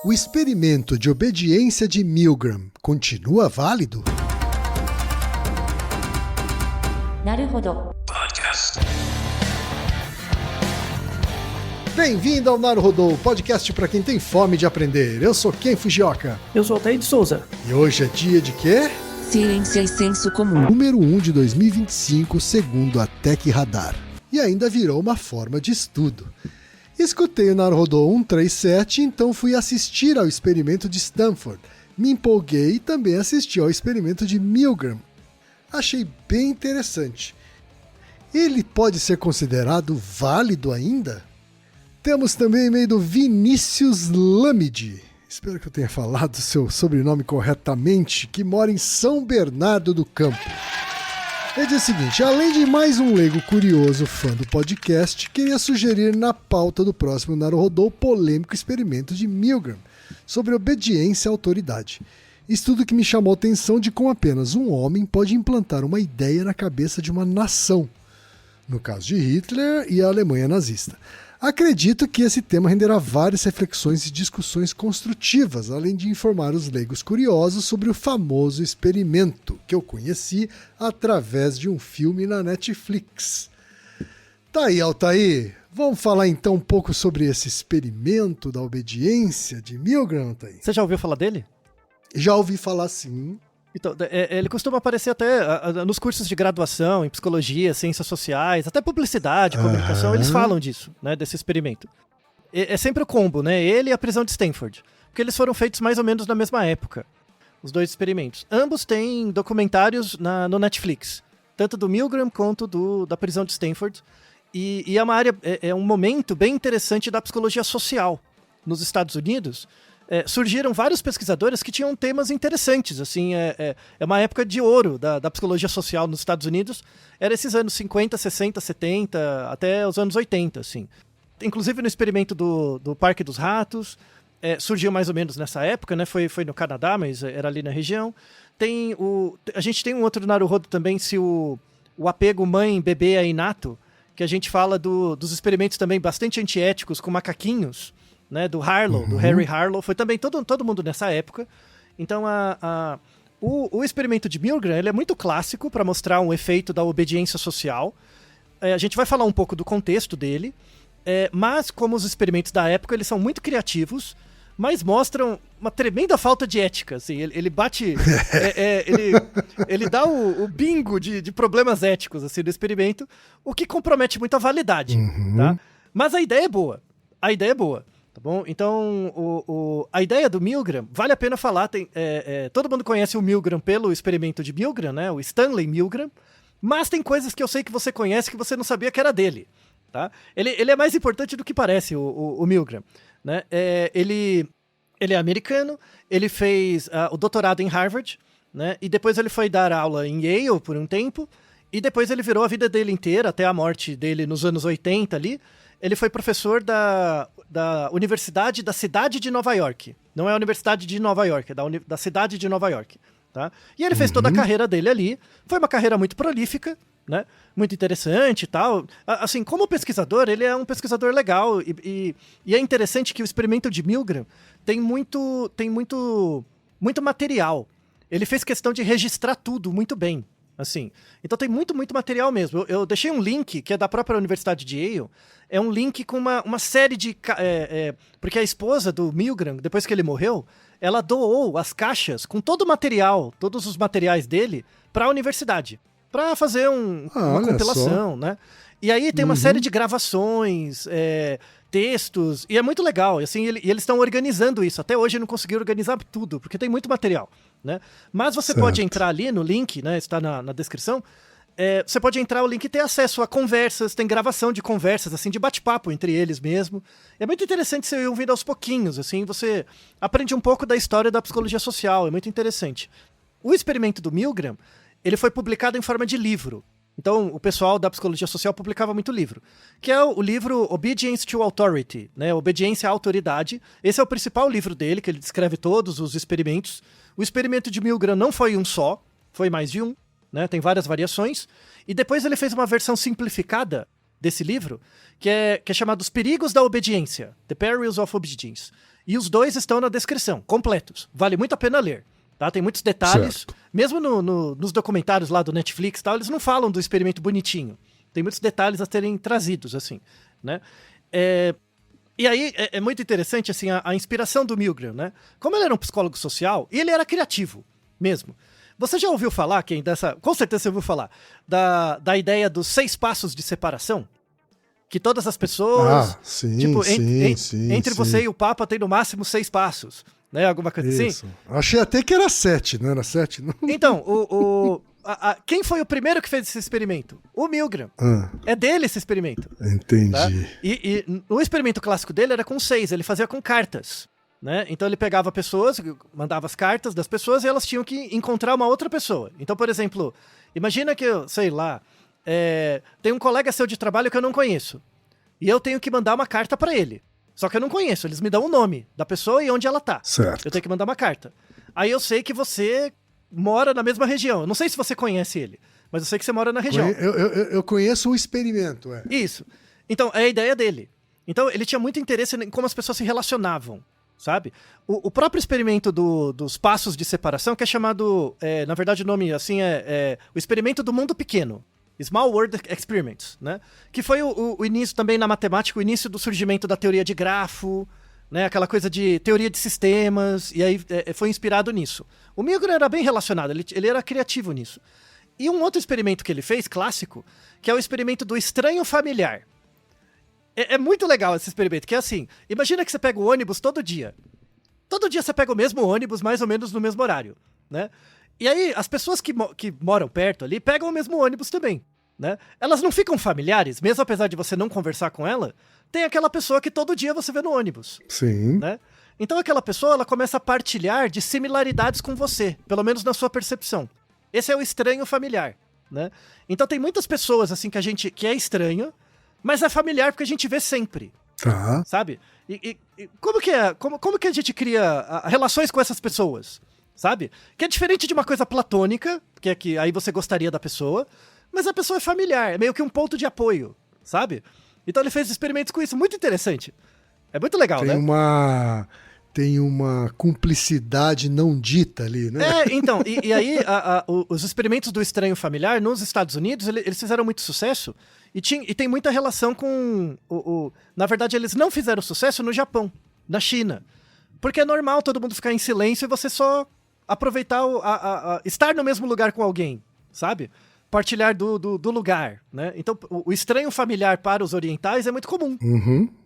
O experimento de obediência de Milgram continua válido? Naruhodo. Bem-vindo ao Naruhodo, podcast para quem tem fome de aprender. Eu sou Ken Fujioka. Eu sou Altair de Souza. E hoje é dia de quê? Ciência e senso comum. Número 1 de 2025, segundo a Tech Radar. E ainda virou uma forma de estudo. Escutei o Naruhodo 137, então fui assistir ao experimento de Stanford. Me empolguei e também assisti ao experimento de Milgram. Achei bem interessante. Ele pode ser considerado válido ainda? Temos também e-mail do Vinícius Lamide, espero que eu tenha falado o seu sobrenome corretamente, que mora em São Bernardo do Campo. Ele diz o seguinte: além de mais um leigo curioso fã do podcast, queria sugerir na pauta do próximo Naruhodo o polêmico experimento de Milgram sobre obediência à autoridade. Estudo que me chamou a atenção de como apenas um homem pode implantar uma ideia na cabeça de uma nação, no caso de Hitler e a Alemanha nazista. Acredito que esse tema renderá várias reflexões e discussões construtivas, além de informar os leigos curiosos sobre o famoso experimento, que eu conheci através de um filme na Netflix. Tá aí, Altair. Vamos falar então um pouco sobre esse experimento da obediência de Milgram, Altair? Você já ouviu falar dele? Já ouvi falar sim. Então, ele costuma aparecer até nos cursos de graduação, em psicologia, ciências sociais, até publicidade, comunicação, eles falam disso, né, desse experimento. É sempre o combo, né, ele e a prisão de Stanford, porque eles foram feitos mais ou menos na mesma época, os dois experimentos. Ambos têm documentários no Netflix, tanto do Milgram quanto da prisão de Stanford, e é uma área, é um momento bem interessante da psicologia social nos Estados Unidos. Surgiram vários pesquisadores que tinham temas interessantes, assim, é uma época de ouro da psicologia social nos Estados Unidos, era esses anos 50, 60, 70, até os anos 80, assim. Inclusive no experimento do Parque dos Ratos, surgiu mais ou menos nessa época, né, foi no Canadá, mas era ali na região. A gente tem um outro Naruhodo também, se o apego mãe-bebê é inato, que a gente fala dos experimentos também bastante antiéticos com macaquinhos, né, do Harlow, do Harry Harlow, foi também todo mundo nessa época. Então o experimento de Milgram, ele é muito clássico para mostrar um efeito da obediência social. A gente vai falar um pouco do contexto dele, mas como os experimentos da época, eles são muito criativos, mas mostram uma tremenda falta de ética. Assim, ele bate, ele dá o bingo de problemas éticos assim, do experimento, o que compromete muito a validade. Tá? Mas a ideia é boa. Tá bom? Então, a ideia do Milgram, vale a pena falar, todo mundo conhece o Milgram pelo experimento de Milgram, né? O Stanley Milgram, mas tem coisas que eu sei que você conhece que você não sabia que era dele. Tá? Ele é mais importante do que parece, o Milgram. Né? Ele é americano, ele fez o doutorado em Harvard, né? E depois ele foi dar aula em Yale por um tempo, e depois ele virou a vida dele inteira, até a morte dele nos anos 80 ali. Ele foi professor da Universidade da Cidade de Nova York. Não é a Universidade de Nova York, é da Cidade de Nova York. Tá? E ele fez toda a carreira dele ali. Foi uma carreira muito prolífica, né? Muito interessante e tal. Assim, como pesquisador, ele é um pesquisador legal. E é interessante que o experimento de Milgram tem muito material. Ele fez questão de registrar tudo muito bem. Assim. Então tem muito material mesmo. Eu deixei um link, que é da própria Universidade de Yale, é um link com uma série de... porque a esposa do Milgram, depois que ele morreu, ela doou as caixas com todo o material, todos os materiais dele, para a universidade, para fazer uma compilação, né? E aí tem uma série de gravações, textos, e é muito legal. Assim, e eles estão organizando isso. Até hoje não conseguiram organizar tudo, porque tem muito material. Né? Mas você pode entrar ali no link, né? Está na descrição. Você pode entrar o link e ter acesso a conversas, tem gravação de conversas, assim, de bate-papo entre eles mesmo. É muito interessante você ir ouvindo aos pouquinhos, assim, você aprende um pouco da história da psicologia social, é muito interessante. O experimento do Milgram, ele foi publicado em forma de livro. Então, o pessoal da psicologia social publicava muito livro, que é o livro Obedience to Authority, né? Obediência à autoridade. Esse é o principal livro dele, que ele descreve todos os experimentos. O experimento de Milgram não foi um só, foi mais de um, né? Tem várias variações. E depois ele fez uma versão simplificada desse livro, que é chamado Os Perigos da Obediência, The Perils of Obedience. E os dois estão na descrição, completos. Vale muito a pena ler. Tá? Tem muitos detalhes. Certo. Mesmo nos documentários lá do Netflix e tal, eles não falam do experimento bonitinho. Tem muitos detalhes a serem trazidos, assim, né? E aí é muito interessante, assim, a inspiração do Milgram, né? Como ele era um psicólogo social, e ele era criativo mesmo. Você já ouviu falar, com certeza você ouviu falar, da ideia dos 6 passos de separação? Que todas as pessoas... sim, tipo, sim, entre você e o Papa tem no máximo 6 passos, né? Alguma coisa Isso. assim? Achei até que era 7, não era 7? Não. Então, quem foi o primeiro que fez esse experimento? O Milgram. É dele esse experimento. Entendi. Tá? E o experimento clássico dele era com 6, ele fazia com cartas. Né? Então ele pegava pessoas, mandava as cartas das pessoas e elas tinham que encontrar uma outra pessoa. Então, por exemplo, imagina que eu, sei lá, tem um colega seu de trabalho que eu não conheço. E eu tenho que mandar uma carta pra ele. Só que eu não conheço, eles me dão o nome da pessoa e onde ela tá. Certo. Eu tenho que mandar uma carta. Aí eu sei que você mora na mesma região. Eu não sei se você conhece ele, mas eu sei que você mora na região. Eu conheço o experimento, Isso. Então, é a ideia dele. Então, ele tinha muito interesse em como as pessoas se relacionavam, sabe? O próprio experimento dos passos de separação, que é chamado, na verdade o nome assim o experimento do mundo pequeno. Small World Experiments, né? Que foi o início também na matemática, o início do surgimento da teoria de grafo, né? Aquela coisa de teoria de sistemas, e aí foi inspirado nisso. O Milgram era bem relacionado, ele era criativo nisso. E um outro experimento que ele fez, clássico, que é o experimento do estranho familiar. É muito legal esse experimento, que é assim, imagina que você pega o ônibus todo dia. Todo dia você pega o mesmo ônibus, mais ou menos no mesmo horário, né? E aí, as pessoas que moram perto ali pegam o mesmo ônibus também, né? Elas não ficam familiares, mesmo apesar de você não conversar com ela, tem aquela pessoa que todo dia você vê no ônibus. Sim. Né? Então aquela pessoa, ela começa a partilhar de similaridades com você, pelo menos na sua percepção. Esse é o estranho familiar, né? Então tem muitas pessoas, assim, que é estranho, mas é familiar porque a gente vê sempre. Tá. Sabe? E como que é? Como que a gente cria relações com essas pessoas? Sabe? Que é diferente de uma coisa platônica, que é que aí você gostaria da pessoa, mas a pessoa é familiar, é meio que um ponto de apoio, sabe? Então ele fez experimentos com isso, muito interessante. É muito legal, né? Tem uma cumplicidade não dita ali, né? Então, e aí os experimentos do estranho familiar nos Estados Unidos, eles fizeram muito sucesso e tem muita relação com... Na verdade, eles não fizeram sucesso no Japão, na China. Porque é normal todo mundo ficar em silêncio e você só aproveitar estar no mesmo lugar com alguém, sabe? Partilhar do lugar, né? Então, o estranho familiar para os orientais é muito comum,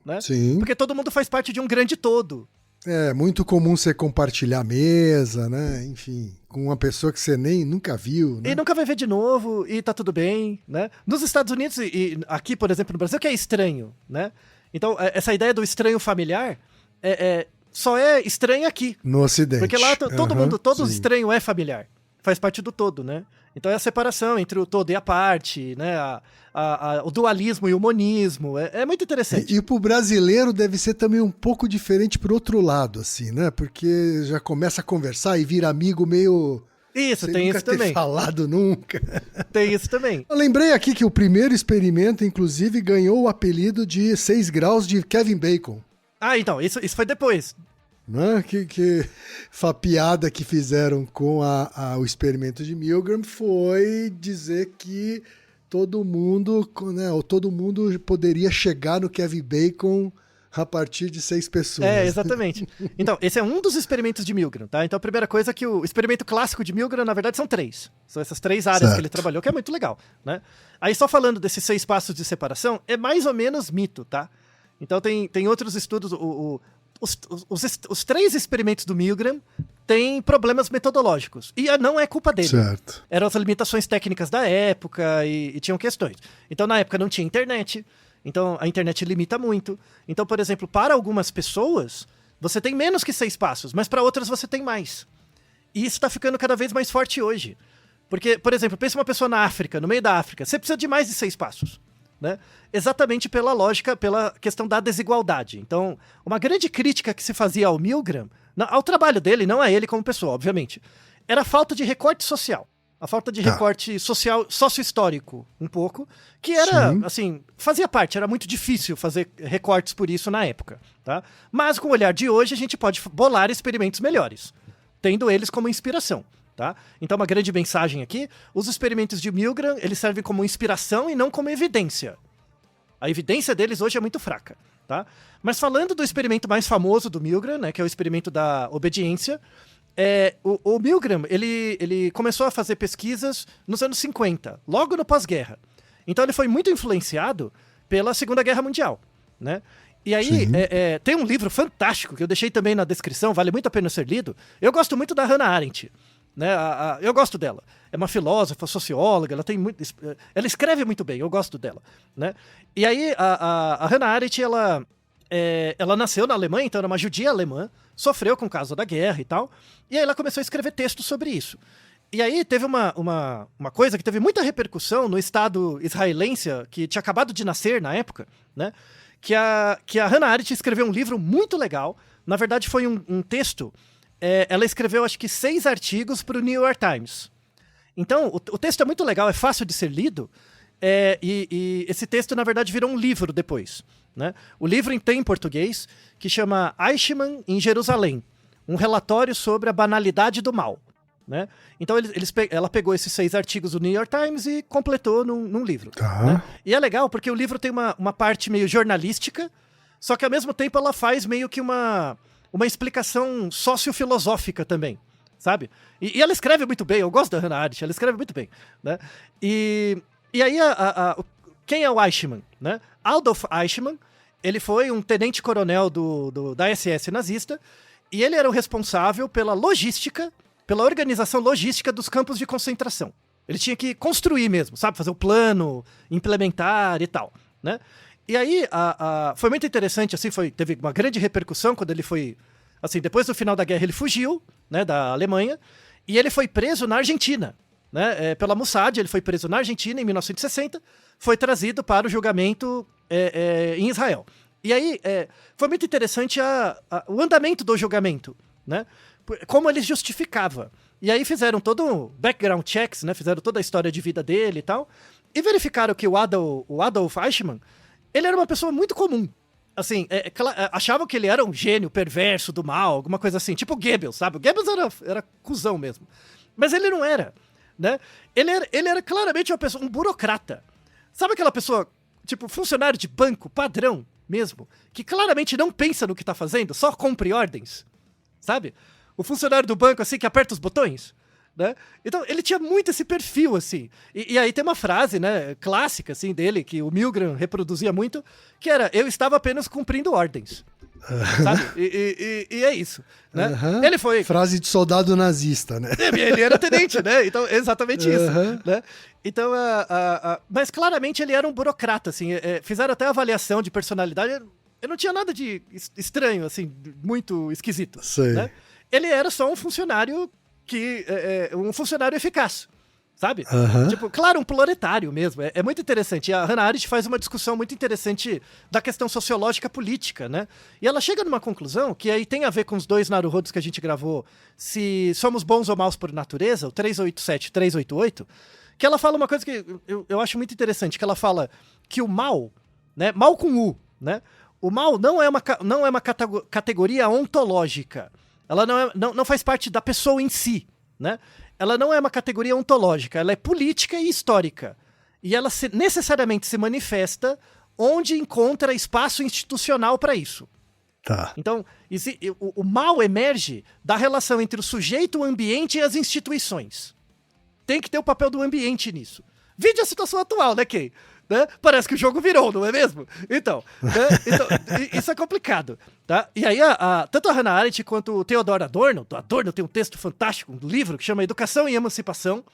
né? Sim. Porque todo mundo faz parte de um grande todo. É muito comum você compartilhar a mesa, né? Enfim, com uma pessoa que você nunca viu, né? E nunca vai ver de novo, e tá tudo bem, né? Nos Estados Unidos e aqui, por exemplo, no Brasil, que é estranho, né? Então, essa ideia do estranho familiar só é estranho aqui. No Ocidente. Porque lá todo sim. estranho é familiar. Faz parte do todo, né? Então é a separação entre o todo e a parte, né? O dualismo e o monismo. É muito interessante. E pro brasileiro deve ser também um pouco diferente pro outro lado, assim, né? Porque já começa a conversar e vira amigo meio... Isso, sem tem nunca isso ter também. falado nunca. Tem isso também. Eu lembrei aqui que o primeiro experimento, inclusive, ganhou o apelido de 6 graus de Kevin Bacon. Então, isso foi depois. Né? Que a piada que fizeram com o experimento de Milgram foi dizer que todo mundo poderia chegar no Kevin Bacon a partir de 6 pessoas. Exatamente. Então, esse é um dos experimentos de Milgram, tá? Então, a primeira coisa é que o experimento clássico de Milgram, na verdade, são 3. São essas 3 áreas Certo. que ele trabalhou, que é muito legal, né? Aí, só falando desses 6 passos de separação, é mais ou menos mito, tá? Então, tem outros estudos... Os 3 experimentos do Milgram têm problemas metodológicos. E não é culpa dele. Certo. Eram as limitações técnicas da época e tinham questões. Então, na época, não tinha internet. Então, a internet limita muito. Então, por exemplo, para algumas pessoas, você tem menos que 6 passos, mas para outras você tem mais. E isso está ficando cada vez mais forte hoje. Porque, por exemplo, pensa uma pessoa na África, no meio da África, você precisa de mais de 6 passos. Né? Exatamente pela lógica, pela questão da desigualdade. Então, uma grande crítica que se fazia ao Milgram, ao trabalho dele, não a ele como pessoa, obviamente, era a falta de recorte social. A falta de recorte social, sócio-histórico, um pouco, que era, assim, fazia parte, era muito difícil fazer recortes por isso na época, tá? Mas com o olhar de hoje, a gente pode bolar experimentos melhores, tendo eles como inspiração, tá? Então, uma grande mensagem aqui, os experimentos de Milgram, eles servem como inspiração e não como evidência. A evidência deles hoje é muito fraca, tá? Mas falando do experimento mais famoso do Milgram, né, que é o experimento da obediência, o Milgram, ele começou a fazer pesquisas nos anos 50, logo no pós-guerra. Então ele foi muito influenciado pela Segunda Guerra Mundial, né? E aí, tem um livro fantástico, que eu deixei também na descrição, vale muito a pena ser lido. Eu gosto muito da Hannah Arendt, né? Eu gosto dela. É uma filósofa, socióloga, ela escreve muito bem, eu gosto dela, né? E aí, a Hannah Arendt, ela nasceu na Alemanha, então era uma judia alemã, sofreu com o caso da guerra e tal, e aí ela começou a escrever textos sobre isso. E aí teve uma coisa que teve muita repercussão no Estado israelense, que tinha acabado de nascer na época, né? Que a Hannah Arendt escreveu um livro muito legal, na verdade foi um texto, ela escreveu acho que 6 artigos para o New York Times. Então, o texto é muito legal, é fácil de ser lido, e esse texto, na verdade, virou um livro depois, né? O livro tem em português, que chama Eichmann em Jerusalém, um relatório sobre a banalidade do mal, né? Então ela pegou esses 6 artigos do New York Times e completou num livro. Né? E é legal porque o livro tem uma parte meio jornalística, só que ao mesmo tempo ela faz meio que uma explicação sociofilosófica também, sabe? E ela escreve muito bem, eu gosto da Hannah Arendt, ela escreve muito bem, né? E aí quem é o Eichmann, né? Adolf Eichmann, ele foi um tenente-coronel da SS nazista, e ele era o responsável pela logística, pela organização logística dos campos de concentração. Ele tinha que construir mesmo, sabe? Fazer o plano, implementar e tal, né? E aí, foi muito interessante, assim, teve uma grande repercussão quando ele foi... Assim, depois do final da guerra, ele fugiu, né, da Alemanha, e ele foi preso na Argentina, né? Pela Mossad, ele foi preso na Argentina em 1960, foi trazido para o julgamento em Israel. E aí, foi muito interessante o andamento do julgamento, né? Como ele justificava. E aí fizeram todo um background checks, né? Fizeram toda a história de vida dele e tal, e verificaram que o Adolf Eichmann, ele era uma pessoa muito comum. Assim, achavam que ele era um gênio perverso do mal, alguma coisa assim, tipo o Goebbels, sabe? O Goebbels era cuzão mesmo. Mas ele não era, né? Ele era claramente uma pessoa, um burocrata. Sabe aquela pessoa, tipo, funcionário de banco, padrão mesmo, que claramente não pensa no que tá fazendo, só cumpre ordens, sabe? O funcionário do banco, assim, que aperta os botões, né? Então, ele tinha muito esse perfil, assim. E aí tem uma frase, né, clássica, assim, dele, que o Milgram reproduzia muito, que era, eu estava apenas cumprindo ordens. Sabe? E é isso, né? Ele foi... Frase de soldado nazista, né? Ele era tenente, né? Então, exatamente isso, né? Então, mas claramente ele era um burocrata, assim. Fizeram até avaliação de personalidade. Eu não tinha nada de estranho, assim, muito esquisito. Sei. Né? Ele era só um funcionário um funcionário eficaz, sabe? Tipo, claro, um proletário mesmo. É muito interessante. A Hannah Arendt faz uma discussão muito interessante da questão sociológica política, né? E ela chega numa conclusão que aí tem a ver com os 2 Naruhodos que a gente gravou, se somos bons ou maus por natureza, o 387 e 388, que ela fala uma coisa que eu acho muito interessante, que ela fala que o mal, né? Mal com U, né? O mal não é uma categoria ontológica. Ela não faz parte da pessoa em si, né? Ela não é uma categoria ontológica, ela é política e histórica. E ela necessariamente se manifesta onde encontra espaço institucional para isso. Tá. Então, o mal emerge da relação entre o sujeito, o ambiente e as instituições. Tem que ter o papel do ambiente nisso. Vide a situação atual, né, Kay? Né? Parece que o jogo virou, não é mesmo? Então, né? Isso é complicado, tá? E aí, tanto a Hannah Arendt quanto o Theodor Adorno, tem um texto fantástico, um livro que chama Educação e Emancipação.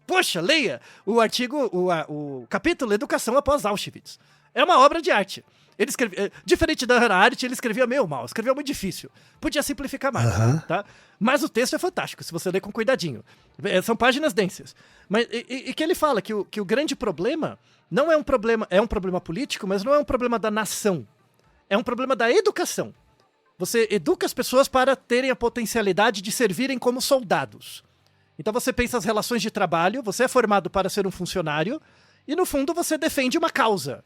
Poxa, leia o artigo, o capítulo Educação após Auschwitz. É uma obra de arte. Ele escrevia, diferente da Hannah Arendt, ele escrevia meio mal, escrevia muito difícil. Podia simplificar mais, tá? Mas o texto é fantástico, se você ler com cuidadinho. São páginas densas. Mas, e que ele fala que o grande problema não é um problema político, mas não é um problema da nação. É um problema da educação. Você educa as pessoas para terem a potencialidade de servirem como soldados. Então você pensa as relações de trabalho, você é formado para ser um funcionário, e no fundo você defende uma causa.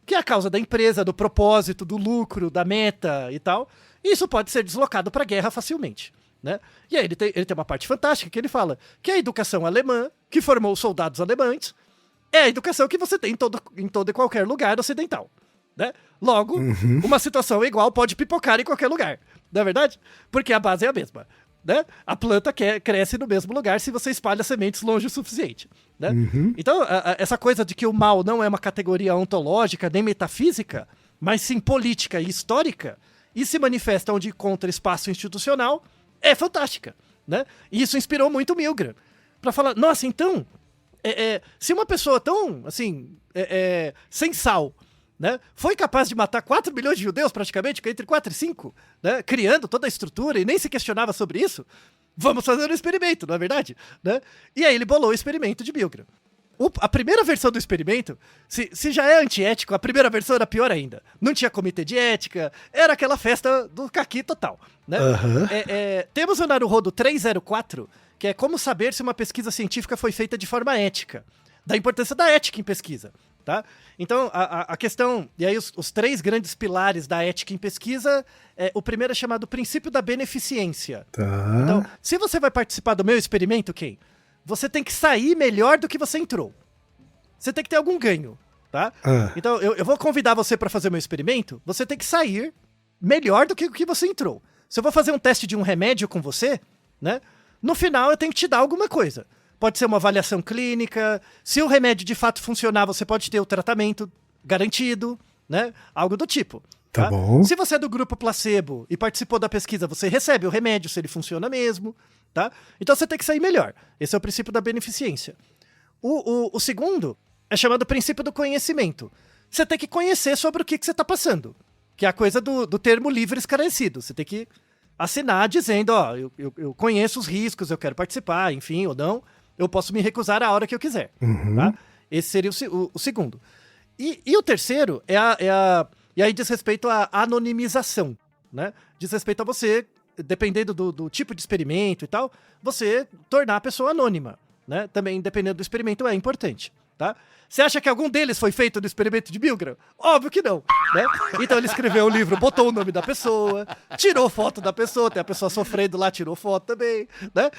Que é a causa da empresa, do propósito, do lucro, da meta e tal. E isso pode ser deslocado para a guerra facilmente. Né? E aí ele tem uma parte fantástica que ele fala que a educação alemã, que formou soldados alemães, é a educação que você tem em todo e qualquer lugar ocidental. Né? Logo, uma situação igual pode pipocar em qualquer lugar. Não é verdade? Porque a base é a mesma. Né? A planta cresce no mesmo lugar se você espalha sementes longe o suficiente. Né? Então, essa coisa de que o mal não é uma categoria ontológica nem metafísica, mas sim política e histórica, e se manifesta onde encontra espaço institucional, é fantástica. Né? E isso inspirou muito o Milgram. Para falar, nossa, então, se uma pessoa tão, assim, sem sal, né, foi capaz de matar 4 milhões de judeus, praticamente, entre 4 e 5, né, criando toda a estrutura e nem se questionava sobre isso, vamos fazer um experimento, não é verdade? Né? E aí ele bolou o experimento de Milgram. A primeira versão do experimento, se já é antiético, a primeira versão era pior ainda. Não tinha comitê de ética, era aquela festa do caqui total. Né? Temos o Naruhodo 304, que é como saber se uma pesquisa científica foi feita de forma ética. Da importância da ética em pesquisa. Tá? Então, a questão... E aí, os 3 grandes pilares da ética em pesquisa, o primeiro é chamado princípio da beneficência. Tá. Então, se você vai participar do meu experimento, Ken, você tem que sair melhor do que você entrou. Você tem que ter algum ganho. Tá? Então, eu vou convidar você para fazer o meu experimento, você tem que sair melhor do que o que você entrou. Se eu vou fazer um teste de um remédio com você, né, no final eu tenho que te dar alguma coisa. Pode ser uma avaliação clínica. Se o remédio de fato funcionar, você pode ter o tratamento garantido, né? Algo do tipo. Tá bom. Se você é do grupo placebo e participou da pesquisa, você recebe o remédio se ele funciona mesmo. Tá? Então você tem que sair melhor. Esse é o princípio da beneficência. O segundo é chamado princípio do conhecimento. Você tem que conhecer sobre o que você está passando. Que é a coisa do termo livre esclarecido. Você tem que assinar dizendo, ó, eu conheço os riscos, eu quero participar, enfim, ou não. Eu posso me recusar a hora que eu quiser. Tá? Esse seria o segundo. E o terceiro e aí diz respeito à anonimização. Né? Diz respeito a você, dependendo do tipo de experimento e tal, você tornar a pessoa anônima. Né? Também, dependendo do experimento, é importante. Tá? Você acha que algum deles foi feito no experimento de Milgram? Óbvio que não. Né? Então ele escreveu o livro, botou o nome da pessoa, tirou foto da pessoa, tem a pessoa sofrendo lá, tirou foto também. Né?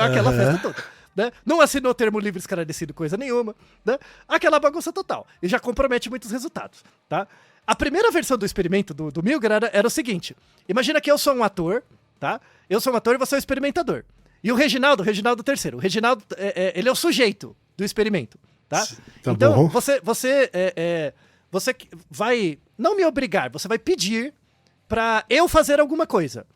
Aquela festa toda. Né? Não assinou termo livre esclarecido, coisa nenhuma. Né? Aquela bagunça total. E já compromete muitos resultados. Tá? A primeira versão do experimento do Milgram era o seguinte. Imagina que eu sou um ator, tá? Eu sou um ator e você é o experimentador. E o Reginaldo terceiro. O Reginaldo, ele é o sujeito do experimento. Tá? Então, bom. você vai não me obrigar, você vai pedir pra eu fazer alguma coisa.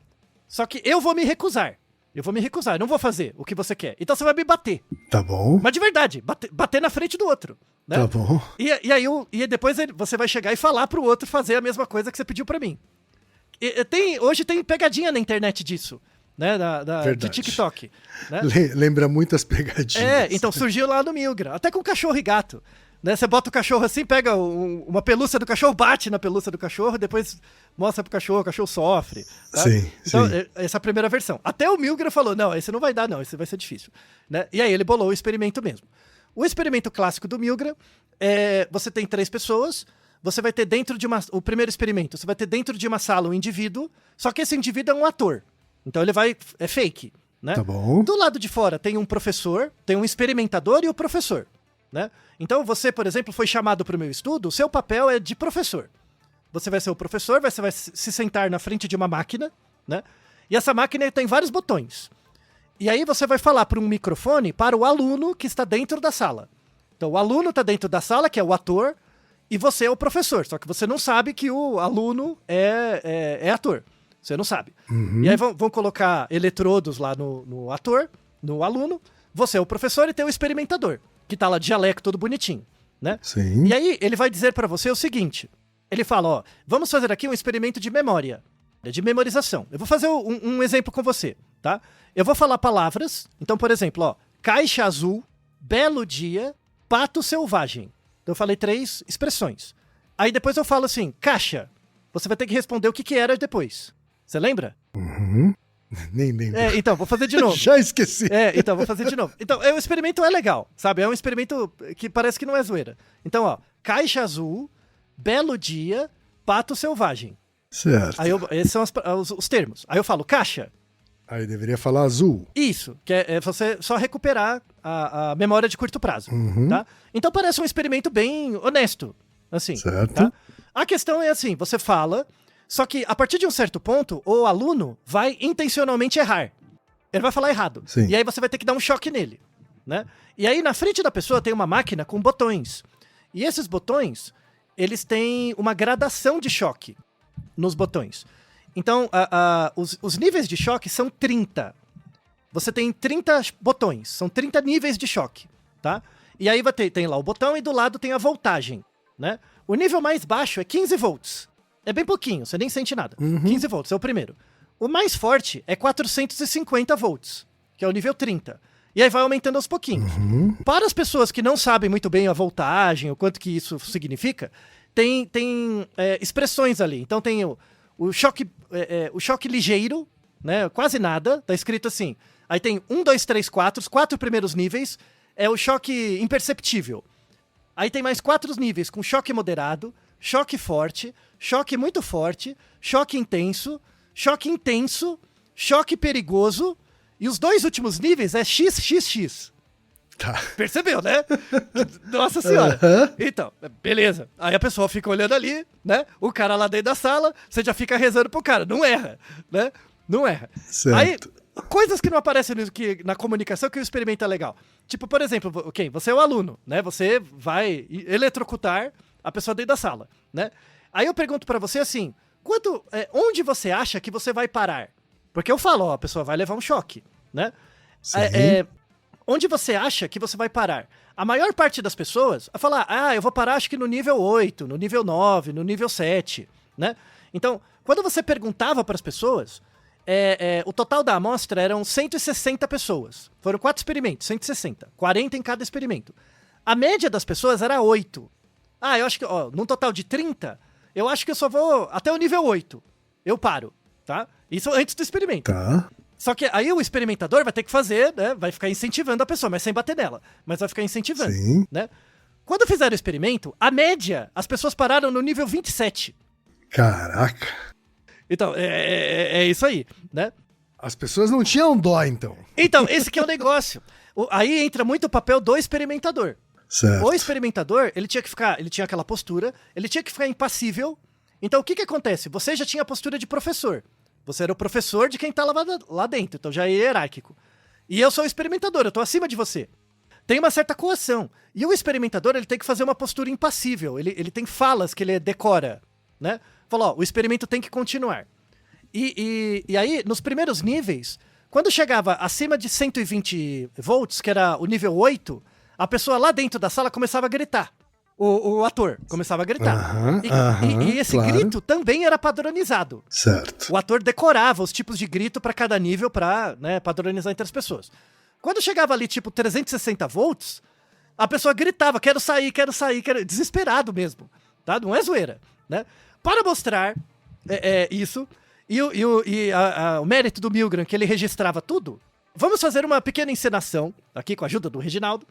Só que eu vou me recusar. Eu não vou fazer o que você quer. Então você vai me bater. Tá bom. Mas de verdade, bater na frente do outro. Né? Tá bom. E depois você vai chegar e falar pro outro fazer a mesma coisa que você pediu pra mim. Hoje tem pegadinha na internet disso. Né, de TikTok. Né? Lembra muitas pegadinhas. Então surgiu lá no Milgram. Até com cachorro e gato. Né? Você bota o cachorro assim, pega uma pelúcia do cachorro, bate na pelúcia do cachorro, depois mostra pro cachorro, o cachorro sofre. Tá? Sim, então, sim. Essa é a primeira versão. Até o Milgram falou, não, esse não vai dar não, esse vai ser difícil. Né? E aí ele bolou o experimento mesmo. O experimento clássico do Milgram você tem 3 pessoas, você vai ter dentro de o primeiro experimento, você vai ter dentro de uma sala um indivíduo, só que esse indivíduo é um ator. Então ele é fake, né? Tá bom. Do lado de fora tem um professor, tem um experimentador e o professor, né? Então você, por exemplo, foi chamado para o meu estudo, o seu papel é de professor. Você vai ser o professor, você vai se sentar na frente de uma máquina, né? E essa máquina tem vários botões. E aí você vai falar por um microfone para o aluno que está dentro da sala. Então o aluno está dentro da sala, que é o ator, e você é o professor, só que você não sabe que o aluno é ator. Você não sabe. E aí vão colocar eletrodos lá no ator, no aluno. Você é o professor e tem o experimentador, que tá lá de jaleco todo bonitinho, né? Sim. E aí ele vai dizer pra você o seguinte. Ele fala, ó, vamos fazer aqui um experimento de memória, de memorização. Eu vou fazer um exemplo com você, tá? Eu vou falar palavras. Então, por exemplo, ó, caixa azul, belo dia, pato selvagem. Então eu falei 3 expressões. Aí depois eu falo assim, caixa. Você vai ter que responder o que era depois. Você lembra? Nem lembro. Então, vou fazer de novo. Já esqueci. Então, vou fazer de novo. Então, o experimento é legal, sabe? É um experimento que parece que não é zoeira. Então, ó, caixa azul, belo dia, pato selvagem. Certo. Aí esses são os termos. Aí eu falo caixa. Aí deveria falar azul. Isso, que é você só recuperar a memória de curto prazo, tá? Então parece um experimento bem honesto, assim. Certo. Tá? A questão é assim, você fala, só que a partir de um certo ponto, o aluno vai intencionalmente errar. Ele vai falar errado. Sim. E aí você vai ter que dar um choque nele, né? E aí na frente da pessoa tem uma máquina com botões. E esses botões, eles têm uma gradação de choque nos botões. Então, os níveis de choque são 30. Você tem 30 botões, são 30 níveis de choque, tá? E aí tem lá o botão e do lado tem a voltagem, né? O nível mais baixo é 15 volts. É bem pouquinho, você nem sente nada. 15 volts é o primeiro. O mais forte é 450 volts, que é o nível 30. E aí vai aumentando aos pouquinhos. Para as pessoas que não sabem muito bem a voltagem, o quanto que isso significa, tem expressões ali. Então tem o choque ligeiro, né? Quase nada, tá escrito assim. Aí tem 1, 2, 3, 4, os 4 primeiros níveis é o choque imperceptível. Aí tem mais 4 níveis com choque moderado, choque forte, choque muito forte, choque intenso, choque perigoso, e os 2 últimos níveis é XXX. Tá. Percebeu, né? Nossa senhora. Então, beleza. Aí a pessoa fica olhando ali, né? O cara lá dentro da sala, você já fica rezando pro cara. Não erra, né? Não erra. Certo. Aí, coisas que não aparecem na comunicação que o experimento é legal. Tipo, por exemplo, você é o aluno, né? Você vai eletrocutar a pessoa dentro da sala, né? Aí eu pergunto pra você assim, onde você acha que você vai parar? Porque eu falo, ó, a pessoa vai levar um choque, né? Onde você acha que você vai parar? A maior parte das pessoas vai falar, eu vou parar acho que no nível 8, no nível 9, no nível 7, né? Então, quando você perguntava para as pessoas, o total da amostra eram 160 pessoas. Foram 4 experimentos, 160. 40 em cada experimento. A média das pessoas era 8. Eu acho que, num total de 30, eu acho que eu só vou até o nível 8. Eu paro, tá? Isso antes do experimento. Tá. Só que aí o experimentador vai ter que fazer, né? Vai ficar incentivando a pessoa, mas sem bater nela. Mas vai ficar incentivando, Sim. né? Quando fizeram o experimento, a média, as pessoas pararam no nível 27. Caraca. Então, é isso aí, né? As pessoas não tinham dó, então. Então, esse que é o negócio. Aí entra muito o papel do experimentador. Certo. O experimentador, ele tinha aquela postura, ele tinha que ficar impassível. Então, o que acontece? Você já tinha a postura de professor. Você era o professor de quem tá lá dentro, então já é hierárquico. E eu sou o experimentador, eu tô acima de você. Tem uma certa coação. E o experimentador, ele tem que fazer uma postura impassível. Ele tem falas que ele decora, né? Fala, o experimento tem que continuar. E aí, nos primeiros níveis, quando chegava acima de 120 volts, que era o nível 8, a pessoa lá dentro da sala começava a gritar. O ator começava a gritar. E esse grito também era padronizado. Certo. O ator decorava os tipos de grito para cada nível para, né, padronizar entre as pessoas. Quando chegava ali, tipo, 360 volts, a pessoa gritava, quero sair, desesperado mesmo, tá? Não é zoeira, né? Para mostrar isso, o mérito do Milgram, que ele registrava tudo, vamos fazer uma pequena encenação, aqui com a ajuda do Reginaldo,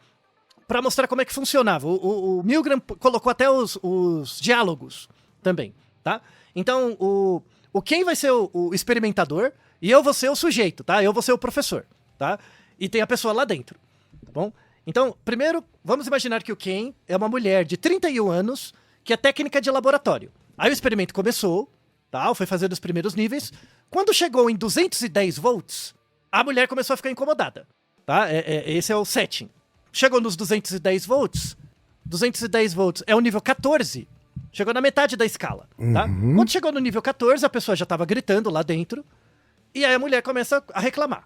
para mostrar como é que funcionava. O Milgram colocou até os diálogos também, tá? Então, o Ken vai ser o experimentador e eu vou ser o sujeito, tá? Eu vou ser o professor, tá? E tem a pessoa lá dentro, tá bom? Então, primeiro, vamos imaginar que o Ken é uma mulher de 31 anos que é técnica de laboratório. Aí o experimento começou, tá? Foi fazendo os primeiros níveis. Quando chegou em 210 volts, a mulher começou a ficar incomodada, tá? Esse é o setting. Chegou nos 210 volts. 210 volts é o nível 14. Chegou na metade da escala, tá? Quando chegou no nível 14, a pessoa já estava gritando lá dentro. E aí a mulher começa a reclamar.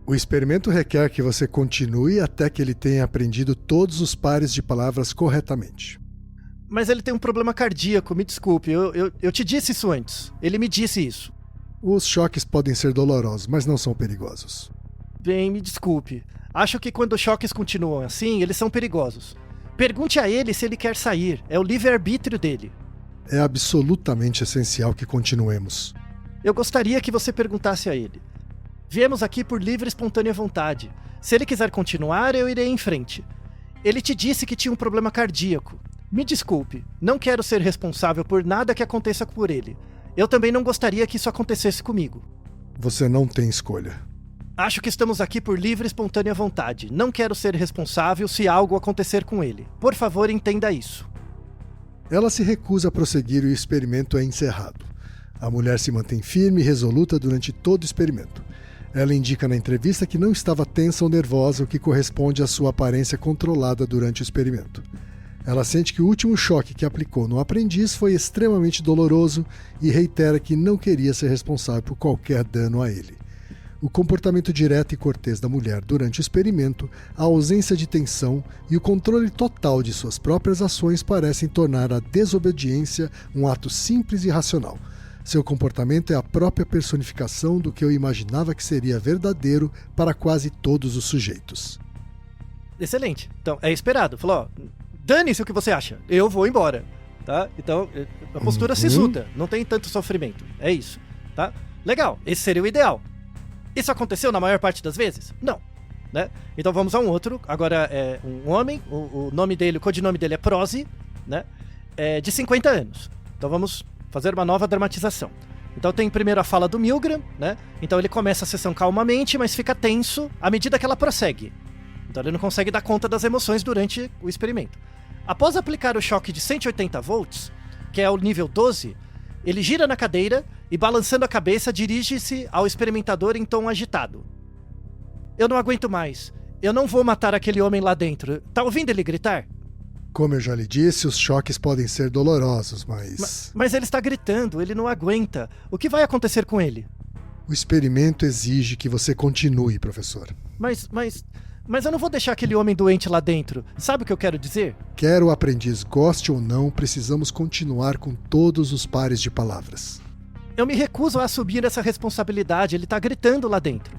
O experimento requer que você continue até que ele tenha aprendido todos os pares de palavras corretamente. Mas ele tem um problema cardíaco, me desculpe. Eu te disse isso antes. Ele me disse isso. Os choques podem ser dolorosos, mas não são perigosos. Bem, me desculpe. Acho que quando os choques continuam assim, eles são perigosos. Pergunte a ele se ele quer sair. É o livre-arbítrio dele. É absolutamente essencial que continuemos. Eu gostaria que você perguntasse a ele. Viemos aqui por livre e espontânea vontade. Se ele quiser continuar, eu irei em frente. Ele te disse que tinha um problema cardíaco. Me desculpe, não quero ser responsável por nada que aconteça por ele. Eu também não gostaria que isso acontecesse comigo. Você não tem escolha. Acho que estamos aqui por livre e espontânea vontade. Não quero ser responsável se algo acontecer com ele. Por favor, entenda isso. Ela se recusa a prosseguir e o experimento é encerrado. A mulher se mantém firme e resoluta durante todo o experimento. Ela indica na entrevista que não estava tensa ou nervosa, o que corresponde à sua aparência controlada durante o experimento. Ela sente que o último choque que aplicou no aprendiz foi extremamente doloroso e reitera que não queria ser responsável por qualquer dano a ele. O comportamento direto e cortês da mulher durante o experimento, a ausência de tensão e o controle total de suas próprias ações parecem tornar a desobediência um ato simples e racional. Seu comportamento é a própria personificação do que eu imaginava que seria verdadeiro para quase todos os sujeitos. Excelente. Então, é esperado. Falou, ó, dane-se o que você acha. Eu vou embora. Tá? Então, a postura sisuda. Não tem tanto sofrimento. É isso. Tá? Legal. Esse seria o ideal. Isso aconteceu na maior parte das vezes? Não. Né? Então vamos a um outro. Agora é um homem. O nome dele, o codinome dele é Prose. Né? É de 50 anos. Então vamos fazer uma nova dramatização. Então tem primeiro a fala do Milgram, né? Então ele começa a sessão calmamente, mas fica tenso à medida que ela prossegue. Então ele não consegue dar conta das emoções durante o experimento. Após aplicar o choque de 180 volts, que é o nível 12, ele gira na cadeira e, balançando a cabeça, dirige-se ao experimentador em tom agitado. Eu não aguento mais. Eu não vou matar aquele homem lá dentro. Tá ouvindo ele gritar? Como eu já lhe disse, os choques podem ser dolorosos, mas... Mas ele está gritando, ele não aguenta. O que vai acontecer com ele? O experimento exige que você continue, professor. Mas eu não vou deixar aquele homem doente lá dentro. Sabe o que eu quero dizer? Quer o aprendiz goste ou não, precisamos continuar com todos os pares de palavras. Eu me recuso a assumir essa responsabilidade. Ele está gritando lá dentro.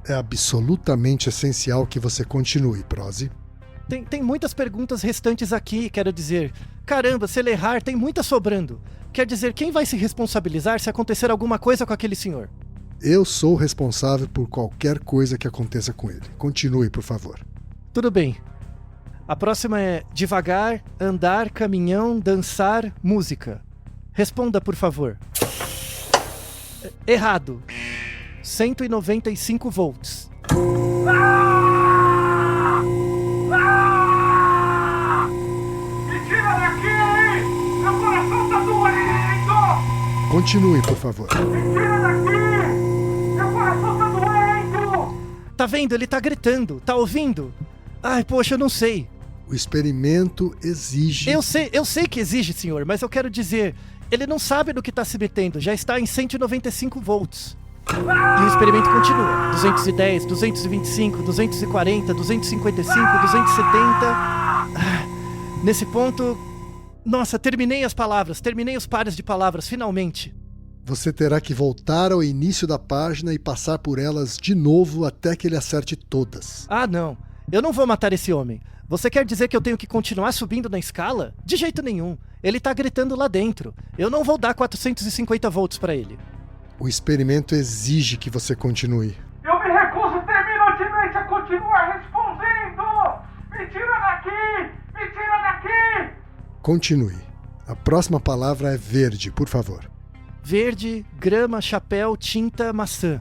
É absolutamente essencial que você continue, Prose. Tem muitas perguntas restantes aqui, quero dizer. Caramba, se ele errar, tem muitas sobrando. Quer dizer, quem vai se responsabilizar se acontecer alguma coisa com aquele senhor? Eu sou responsável por qualquer coisa que aconteça com ele. Continue, por favor. Tudo bem. A próxima é devagar, andar, caminhão, dançar, música. Responda, por favor. Errado. 195 volts. Continue, por favor. Tira daqui! Meu coração tá doendo! Tá vendo? Ele tá gritando. Tá ouvindo? Ai, poxa, eu não sei. O experimento exige... Eu sei que exige, senhor, mas eu quero dizer... Ele não sabe do que tá se metendo. Já está em 195 volts. E o experimento continua. 210, 225, 240, 255, 270... Nesse ponto... Nossa, terminei as palavras, terminei os pares de palavras, finalmente. Você terá que voltar ao início da página e passar por elas de novo até que ele acerte todas. Ah, não. Eu não vou matar esse homem. Você quer dizer que eu tenho que continuar subindo na escala? De jeito nenhum. Ele tá gritando lá dentro. Eu não vou dar 450 volts pra ele. O experimento exige que você continue. Eu me recuso terminantemente a continuar respondendo! Me tira daqui! Me tira daqui! Continue. A próxima palavra é verde, por favor. Verde, grama, chapéu, tinta, maçã.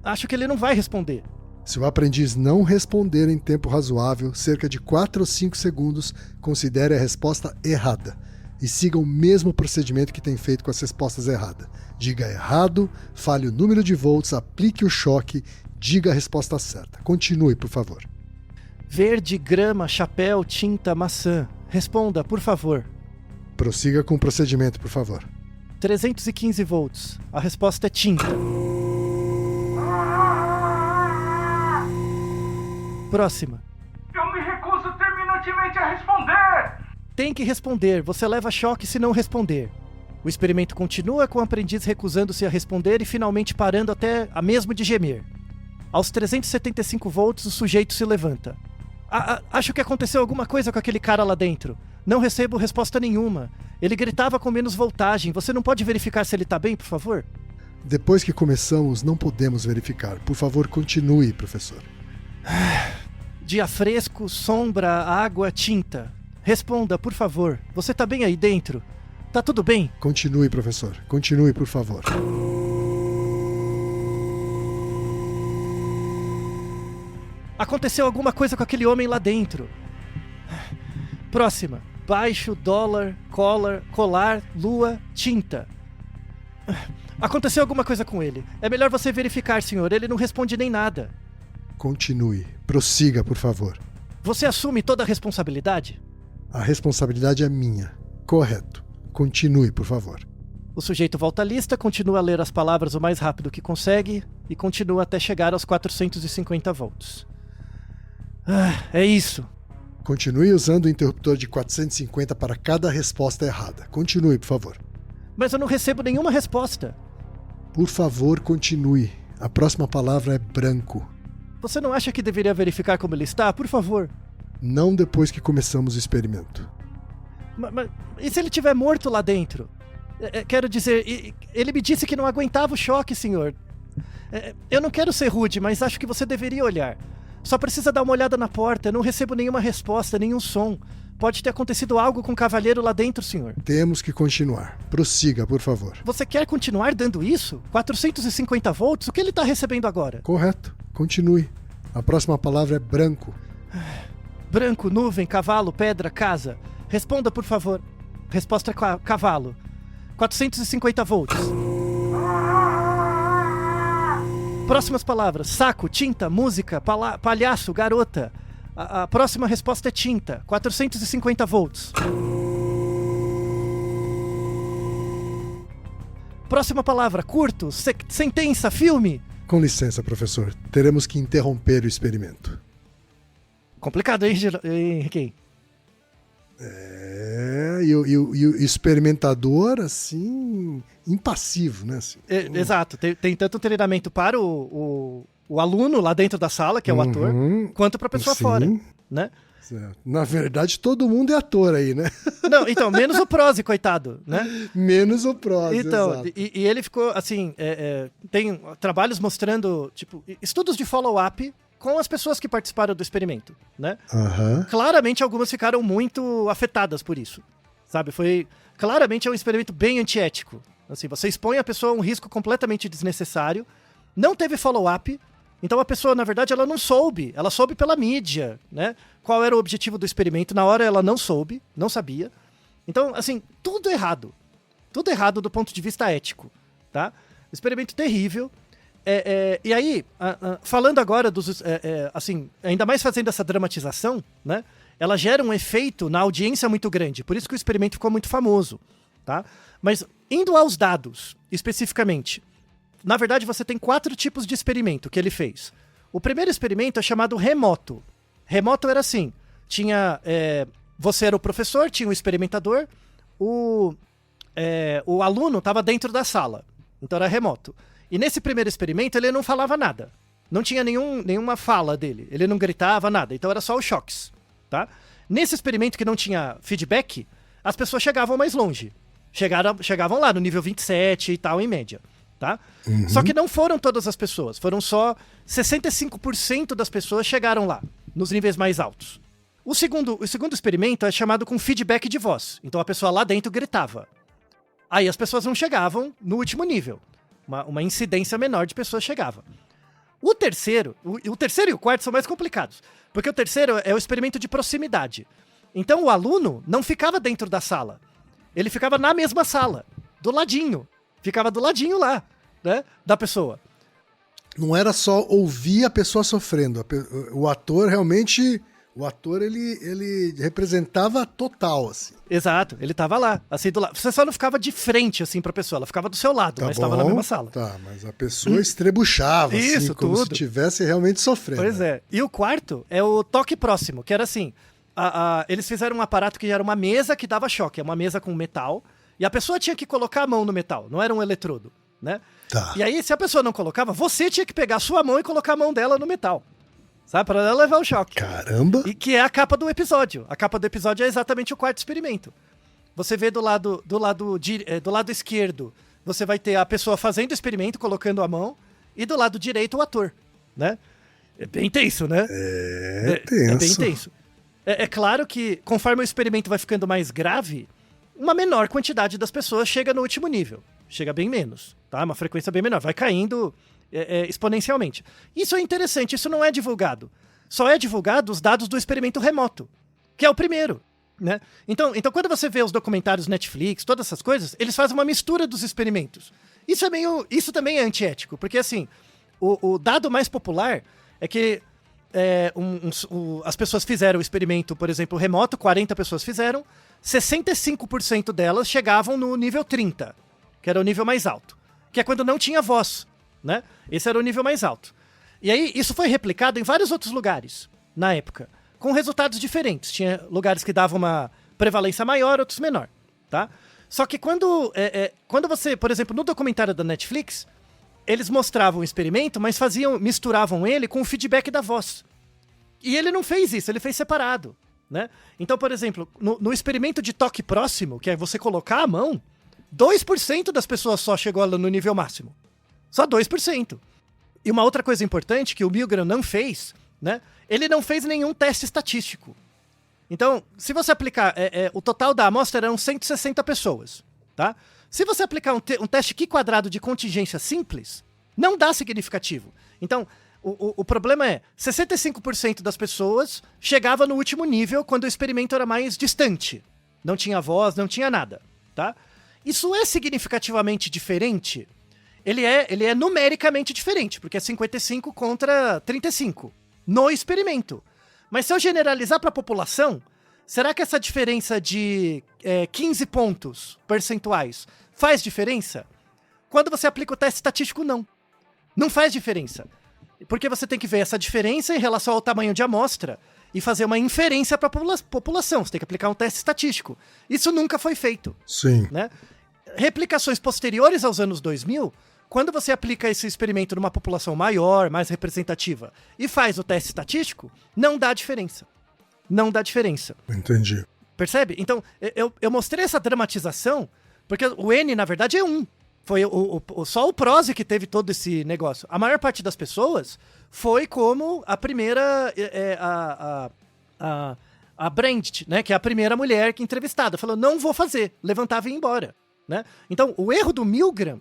Acho que ele não vai responder. Se o aprendiz não responder em tempo razoável, cerca de 4 ou 5 segundos, considere a resposta errada. E siga o mesmo procedimento que tem feito com as respostas erradas. Diga errado, fale o número de volts, aplique o choque, diga a resposta certa. Continue, por favor. Verde, grama, chapéu, tinta, maçã. Responda, por favor. Prossiga com o procedimento, por favor. 315 volts. A resposta é tinta. Próxima. Eu me recuso terminantemente a responder! Tem que responder. Você leva choque se não responder. O experimento continua com o aprendiz recusando-se a responder e finalmente parando até a mesmo de gemer. Aos 375 volts, o sujeito se levanta. Acho que aconteceu alguma coisa com aquele cara lá dentro. Não recebo resposta nenhuma. Ele gritava com menos voltagem. Você não pode verificar se ele tá bem, por favor? Depois que começamos, não podemos verificar. Por favor, continue, professor. Dia fresco, sombra, água, tinta. Responda, por favor. Você tá bem aí dentro? Tá tudo bem? Continue, professor. Continue, por favor. Aconteceu alguma coisa com aquele homem lá dentro. Próxima. Baixo, dólar, colar, lua, tinta. Aconteceu alguma coisa com ele. É melhor você verificar, senhor. Ele não responde nem nada. Continue. Prossiga, por favor. Você assume toda a responsabilidade? A responsabilidade é minha. Correto. Continue, por favor. O sujeito volta à lista, continua a ler as palavras o mais rápido que consegue e continua até chegar aos 450 volts. É isso. Continue usando o interruptor de 450 para cada resposta errada. Continue, por favor. Mas eu não recebo nenhuma resposta. Por favor, continue. A próxima palavra é branco. Você não acha que deveria verificar como ele está? Por favor. Não depois que começamos o experimento. Mas e se ele estiver morto lá dentro? Quero dizer, ele me disse que não aguentava o choque, senhor. Eu não quero ser rude, mas acho que você deveria olhar. Só precisa dar uma olhada na porta. Eu não recebo nenhuma resposta, nenhum som. Pode ter acontecido algo com o cavalheiro lá dentro, senhor. Temos que continuar. Prossiga, por favor. Você quer continuar dando isso? 450 volts? O que ele está recebendo agora? Correto. Continue. A próxima palavra é branco. Branco, nuvem, cavalo, pedra, casa. Responda, por favor. Resposta é cavalo. 450 volts. Próximas palavras. Saco, tinta, música, palhaço, garota. A próxima resposta é tinta. 450 volts. Próxima palavra. Curto, sentença, filme. Com licença, professor. Teremos que interromper o experimento. Complicado, hein, Henrique? E o experimentador, assim, impassivo, né? Assim. Exato. Tem tanto treinamento para o aluno lá dentro da sala, que é o ator, quanto para a pessoa fora, né? Certo. Na verdade, todo mundo é ator aí, né? Não, então, menos o Prose, coitado, né? Menos o Prose, então, exato. E ele ficou, assim, tem trabalhos mostrando, tipo, estudos de follow-up com as pessoas que participaram do experimento, né? Claramente, algumas ficaram muito afetadas por isso, sabe? Claramente é um experimento bem antiético. Assim, você expõe a pessoa a um risco completamente desnecessário, não teve follow-up, então a pessoa, na verdade, ela não soube. Ela soube pela mídia, né? Qual era o objetivo do experimento. Na hora ela não soube, não sabia. Então, assim, tudo errado. Tudo errado do ponto de vista ético, tá? Experimento terrível. E aí, falando agora dos... assim, ainda mais fazendo essa dramatização, né? Ela gera um efeito na audiência muito grande. Por isso que o experimento ficou muito famoso, tá? Mas, indo aos dados, especificamente... Na verdade, você tem 4 tipos de experimento que ele fez. O primeiro experimento é chamado remoto. Remoto era assim, tinha... você era o professor, tinha o experimentador, o aluno estava dentro da sala. Então era remoto. E nesse primeiro experimento ele não falava nada. Não tinha nenhuma fala dele. Ele não gritava, nada. Então era só os choques, tá? Nesse experimento que não tinha feedback, as pessoas chegavam mais longe. Chegavam lá no nível 27 e tal, em média. Tá? Só que não foram todas as pessoas, foram só 65% das pessoas chegaram lá, nos níveis mais altos. O segundo experimento é chamado com feedback de voz, então a pessoa lá dentro gritava. Aí as pessoas não chegavam no último nível, uma incidência menor de pessoas chegava. O terceiro e o quarto são mais complicados, porque o terceiro é o experimento de proximidade. Então o aluno não ficava dentro da sala, ele ficava na mesma sala, do ladinho. Ficava do ladinho lá, né, da pessoa. Não era só ouvir a pessoa sofrendo. O ator realmente... O ator, ele representava total, assim. Exato, ele tava lá, assim, do lado. Você só não ficava de frente, assim, pra pessoa. Ela ficava do seu lado, mas estava na mesma sala. Tá, mas a pessoa estrebuchava, isso, assim, como se estivesse realmente sofrendo. Pois é. E o quarto é o toque próximo, que era assim... eles fizeram um aparato que era uma mesa que dava choque. É uma mesa com metal... E a pessoa tinha que colocar a mão no metal, não era um eletrodo, né? Tá. E aí, se a pessoa não colocava, você tinha que pegar a sua mão e colocar a mão dela no metal, Sabe? Pra ela levar o choque. Caramba! E que é a capa do episódio. A capa do episódio é exatamente o quarto experimento. Você vê do lado esquerdo, você vai ter a pessoa fazendo o experimento, colocando a mão, e do lado direito o ator, né? É bem tenso, né? É tenso. É bem tenso. É claro que, conforme o experimento vai ficando mais grave, uma menor quantidade das pessoas chega no último nível. Chega bem menos, tá? Uma frequência bem menor. Vai caindo exponencialmente. Isso é interessante, isso não é divulgado. Só é divulgado os dados do experimento remoto, que é o primeiro, né? Então quando você vê os documentários Netflix, todas essas coisas, eles fazem uma mistura dos experimentos. Isso também é antiético, porque assim, o dado mais popular é que as pessoas fizeram o experimento, por exemplo, remoto, 40 pessoas fizeram, 65% delas chegavam no nível 30, que era o nível mais alto, que é quando não tinha voz, né? Esse era o nível mais alto. E aí, isso foi replicado em vários outros lugares, na época, com resultados diferentes. Tinha lugares que davam uma prevalência maior, outros menor, tá? Só que quando você, por exemplo, no documentário da Netflix, eles mostravam o experimento, mas misturavam ele com o feedback da voz. E ele não fez isso, ele fez separado, né? Então, por exemplo, no experimento de toque próximo, que é você colocar a mão, 2% das pessoas só chegou no nível máximo. Só 2%. E uma outra coisa importante que o Milgram não fez, né? Ele não fez nenhum teste estatístico. Então, se você aplicar... o total da amostra eram 160 pessoas, tá? Se você aplicar um teste Q² de contingência simples, não dá significativo. Então, o problema é 65% das pessoas chegava no último nível quando o experimento era mais distante. Não tinha voz, não tinha nada, tá? Isso é significativamente diferente? Ele é numericamente diferente, porque é 55 contra 35 no experimento. Mas se eu generalizar para a população, será que essa diferença de 15 pontos percentuais faz diferença? Quando você aplica o teste estatístico, não. Não faz diferença. Porque você tem que ver essa diferença em relação ao tamanho de amostra e fazer uma inferência para a população. Você tem que aplicar um teste estatístico. Isso nunca foi feito. Sim. Né? Replicações posteriores aos anos 2000, quando você aplica esse experimento numa população maior, mais representativa, e faz o teste estatístico, não dá diferença. Não dá diferença. Entendi. Percebe? Então, eu mostrei essa dramatização, porque o N, na verdade, é 1. Foi só o Prose que teve todo esse negócio. A maior parte das pessoas foi como a primeira... a Brandt, né, que é a primeira mulher que entrevistada. Falou, não vou fazer. Levantava e ia embora. Né? Então, o erro do Milgram,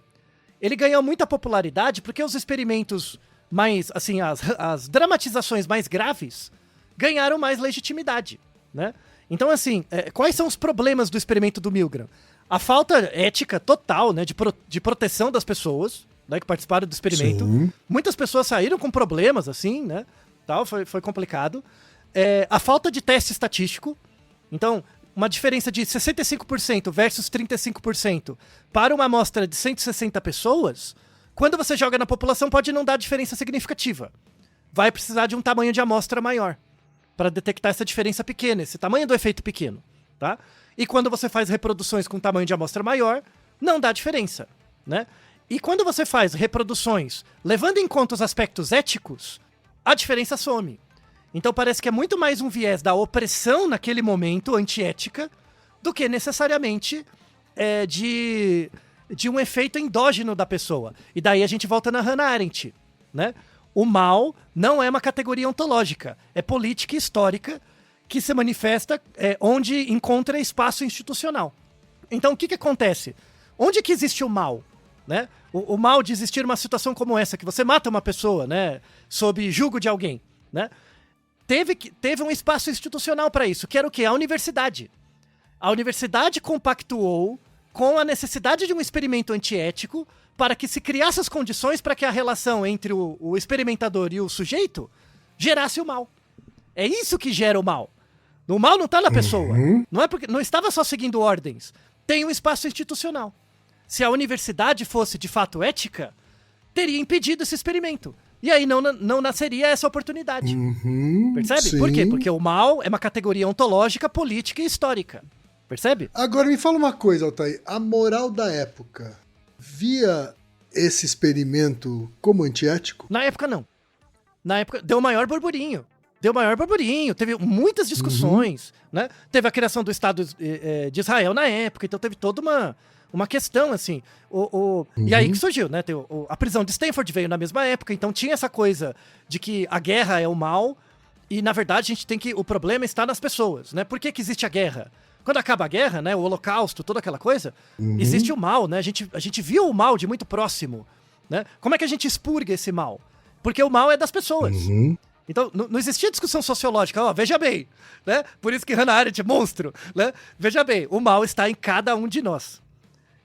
ele ganhou muita popularidade porque os experimentos mais, assim, as dramatizações mais graves ganharam mais legitimidade, né? Então, assim, quais são os problemas do experimento do Milgram? A falta ética total, né, de proteção das pessoas, né, que participaram do experimento. Sim. Muitas pessoas saíram com problemas, assim, né? Tal, foi complicado. A falta de teste estatístico. Então, uma diferença de 65% versus 35% para uma amostra de 160 pessoas, quando você joga na população pode não dar diferença significativa. Vai precisar de um tamanho de amostra maior para detectar essa diferença pequena, esse tamanho do efeito pequeno, tá? E quando você faz reproduções com tamanho de amostra maior, não dá diferença, né? E quando você faz reproduções levando em conta os aspectos éticos, a diferença some. Então parece que é muito mais um viés da opressão naquele momento, antiética, do que necessariamente de um efeito endógeno da pessoa. E daí a gente volta na Hannah Arendt, né? O mal não é uma categoria ontológica, é política histórica que se manifesta onde encontra espaço institucional. Então o que acontece? Onde que existe o mal? Né? O mal de existir uma situação como essa, que você mata uma pessoa, né, sob julgo de alguém, né? Teve um espaço institucional para isso, que era o quê? A universidade. A universidade compactuou com a necessidade de um experimento antiético para que se criasse as condições para que a relação entre o experimentador e o sujeito gerasse o mal. É isso que gera o mal. O mal não está na pessoa. Não é porque não estava só seguindo ordens. Tem um espaço institucional. Se a universidade fosse de fato ética, teria impedido esse experimento. E aí não nasceria essa oportunidade. Percebe? Sim. Por quê? Porque o mal é uma categoria ontológica, política e histórica. Percebe? Agora me fala uma coisa, Altair. A moral da época via esse experimento como antiético? Na época, não. na época, deu maior burburinho. Teve muitas discussões, né? Teve a criação do Estado de Israel na época, então teve toda uma questão, assim. E aí que surgiu, né? A prisão de Stanford veio na mesma época, então tinha essa coisa de que a guerra é o mal, e na verdade o problema está nas pessoas, né? Por que existe a guerra? Quando acaba a guerra, né? O Holocausto, toda aquela coisa, existe o mal, né? A gente viu o mal de muito próximo, né? Como é que a gente expurga esse mal? Porque o mal é das pessoas. Então, não existia discussão sociológica, veja bem, né? Por isso que Hannah Arendt é monstro, né? Veja bem, o mal está em cada um de nós.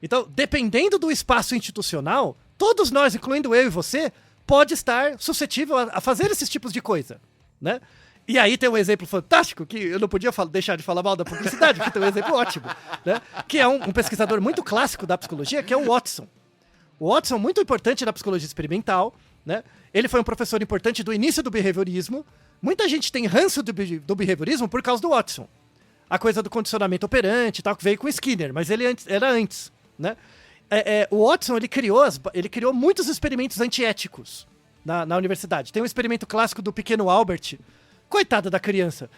Então, dependendo do espaço institucional, todos nós, incluindo eu e você, pode estar suscetível a fazer esses tipos de coisa, né? E aí tem um exemplo fantástico, que eu não podia deixar de falar mal da publicidade, porque tem um exemplo ótimo, né? Que é um pesquisador muito clássico da psicologia, que é o Watson. O Watson, muito importante na psicologia experimental, né? Ele foi um professor importante do início do behaviorismo. Muita gente tem ranço do behaviorismo por causa do Watson. A coisa do condicionamento operante e tal, que veio com Skinner, mas ele era antes, né? O Watson, ele criou muitos experimentos antiéticos na universidade. Tem um experimento clássico do pequeno Albert. Coitada da criança.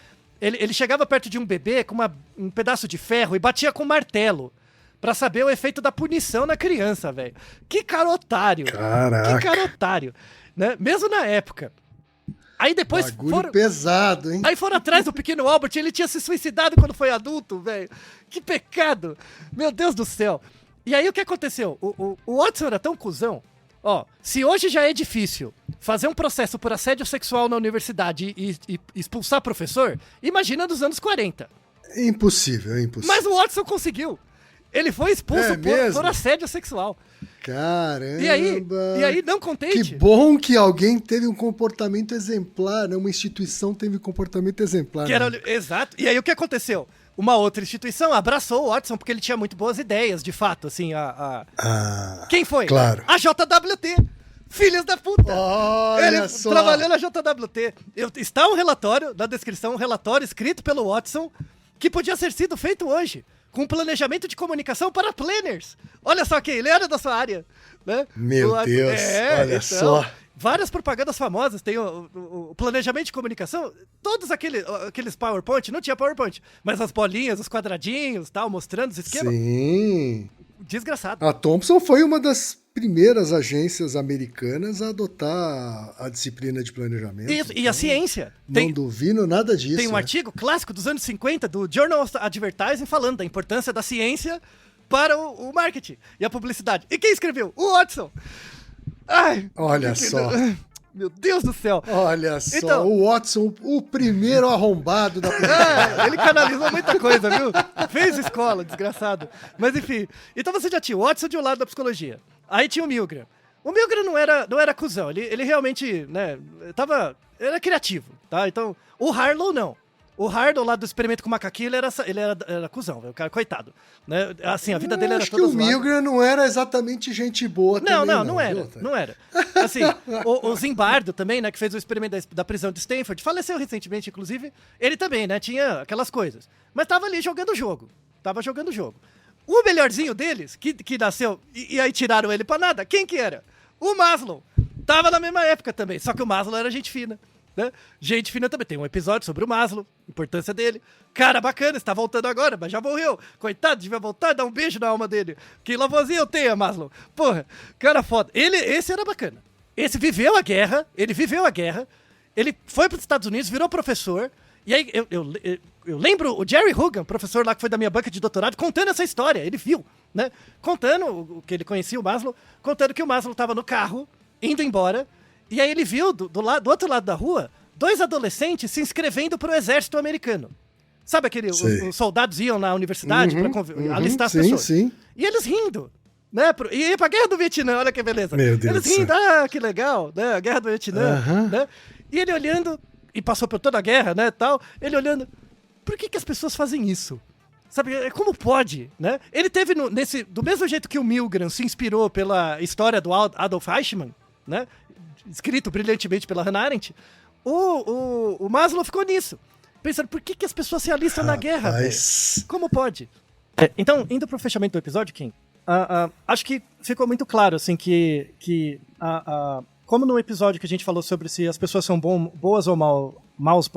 Ele chegava perto de um bebê com um pedaço de ferro e batia com um martelo pra saber o efeito da punição na criança, velho. Que cara otário. Caraca. Que cara otário. Né? Mesmo na época. Aí depois bagulho pesado, hein? Aí foram atrás do pequeno Albert, ele tinha se suicidado quando foi adulto, velho. Que pecado. Meu Deus do céu. E aí o que aconteceu? O Watson era tão cuzão. Se hoje já é difícil fazer um processo por assédio sexual na universidade e expulsar professor, imagina nos anos 40. É impossível. Mas o Watson conseguiu. Ele foi expulso por assédio sexual. Caramba! E aí, não contente... Que bom que alguém teve um comportamento exemplar, né? Uma instituição teve um comportamento exemplar. Exato. E aí o que aconteceu? Uma outra instituição abraçou o Watson porque ele tinha muito boas ideias, de fato, assim, Quem foi? Claro. A JWT. Filhos da puta! Olha ele só. trabalhou na JWT. Está um relatório, na descrição, um relatório escrito pelo Watson, que podia ser sido feito hoje, com planejamento de comunicação para planners. Olha só quem ele era da sua área. Né? Meu Deus, olha só. Várias propagandas famosas, tem o planejamento de comunicação, todos aqueles PowerPoint, não tinha PowerPoint, mas as bolinhas, os quadradinhos, tal, mostrando os esquemas. Sim. Desgraçado. A Thomson foi uma das primeiras agências americanas a adotar a disciplina de planejamento. Isso, e a ciência. Não duvido nada disso. Tem um artigo clássico dos anos 50 do Journal of Advertising falando da importância da ciência para o marketing e a publicidade. E quem escreveu? O Watson. Ai, olha só. Meu Deus do céu. Olha só, então, o Watson, o primeiro arrombado da publicidade. Ele canalizou muita coisa, viu? Fez escola, desgraçado. Mas enfim, então você já tinha o Watson de um lado da psicologia. Aí tinha o Milgram. O Milgram não era cuzão, ele realmente, né, era criativo, tá? Então, o Harlow não. O Harlow lá do experimento com o macaquinho, ele era cuzão, o cara, coitado. Né? Assim, a vida dele era toda zoada. Acho que o Milgram não era exatamente gente boa também. Não era. Assim, o Zimbardo também, né, que fez o experimento da prisão de Stanford, faleceu recentemente, inclusive, ele também, né, tinha aquelas coisas. Mas tava ali jogando o jogo. O melhorzinho deles, que nasceu, e aí tiraram ele pra nada, quem que era? O Maslow. Tava na mesma época também, só que o Maslow era gente fina. Né? Gente fina também, tem um episódio sobre o Maslow, importância dele. Cara bacana, está voltando agora, mas já morreu. Coitado, devia voltar, dar um beijo na alma dele. Que lavozinho eu tenho, Maslow. Porra, cara foda. Esse era bacana. Esse viveu a guerra, ele foi para os Estados Unidos, virou professor. E aí eu lembro o Jerry Hugan, professor lá que foi da minha banca de doutorado, contando essa história. Ele viu, né? Contando o que ele conhecia o Maslow, contando que o Maslow estava no carro, indo embora. E aí ele viu, do outro lado da rua, 2 adolescentes se inscrevendo pro exército americano. Sabe os soldados iam na universidade pra alistar as pessoas? Sim. E eles rindo, né? E ia pra Guerra do Vietnã, olha que beleza. Meu Deus eles rindo, que legal, né? A Guerra do Vietnã, né? E ele olhando, e passou por toda a guerra, né, tal, ele olhando, por que as pessoas fazem isso? Sabe, como pode, né? Ele teve do mesmo jeito que o Milgram se inspirou pela história do Adolf Eichmann, né? Escrito brilhantemente pela Hannah Arendt, o Maslow ficou nisso. Pensando, por que as pessoas se alistam na guerra, velho? Como pode? Então, indo pro fechamento do episódio, Kim, acho que ficou muito claro, assim, que como no episódio que a gente falou sobre se as pessoas são boas ou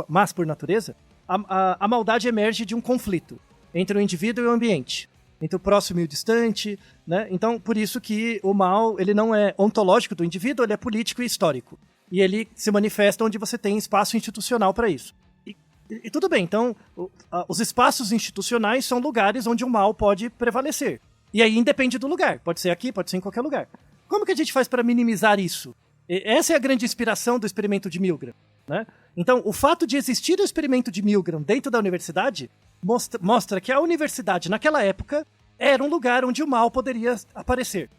más por natureza, a maldade emerge de um conflito entre o indivíduo e o ambiente, entre o próximo e o distante, né? Então, por isso que o mal, ele não é ontológico do indivíduo, ele é político e histórico. E ele se manifesta onde você tem espaço institucional para isso. E tudo bem, então, os espaços institucionais são lugares onde o mal pode prevalecer. E aí independe do lugar, pode ser aqui, pode ser em qualquer lugar. Como que a gente faz para minimizar isso? Essa é a grande inspiração do experimento de Milgram, né? Então, o fato de existir o experimento de Milgram dentro da universidade mostra que a universidade, naquela época, era um lugar onde o mal poderia aparecer.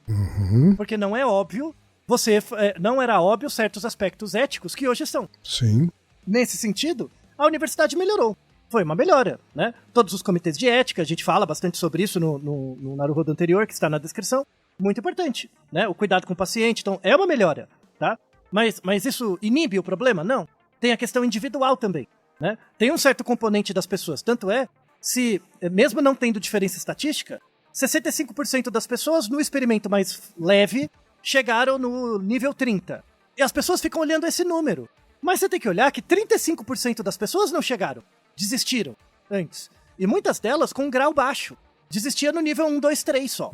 Porque não é óbvio, não era óbvio certos aspectos éticos que hoje são. Sim. Nesse sentido, a universidade melhorou. Foi uma melhora, né? Todos os comitês de ética, a gente fala bastante sobre isso no Naruhodo anterior, que está na descrição. Muito importante, né? O cuidado com o paciente, então é uma melhora, tá? Mas isso inibe o problema? Não. Tem a questão individual também, né? Tem um certo componente das pessoas. Tanto é, se mesmo não tendo diferença estatística, 65% das pessoas no experimento mais leve chegaram no nível 30. E as pessoas ficam olhando esse número. Mas você tem que olhar que 35% das pessoas não chegaram. Desistiram antes. E muitas delas com um grau baixo. Desistia no nível 1, 2, 3 só.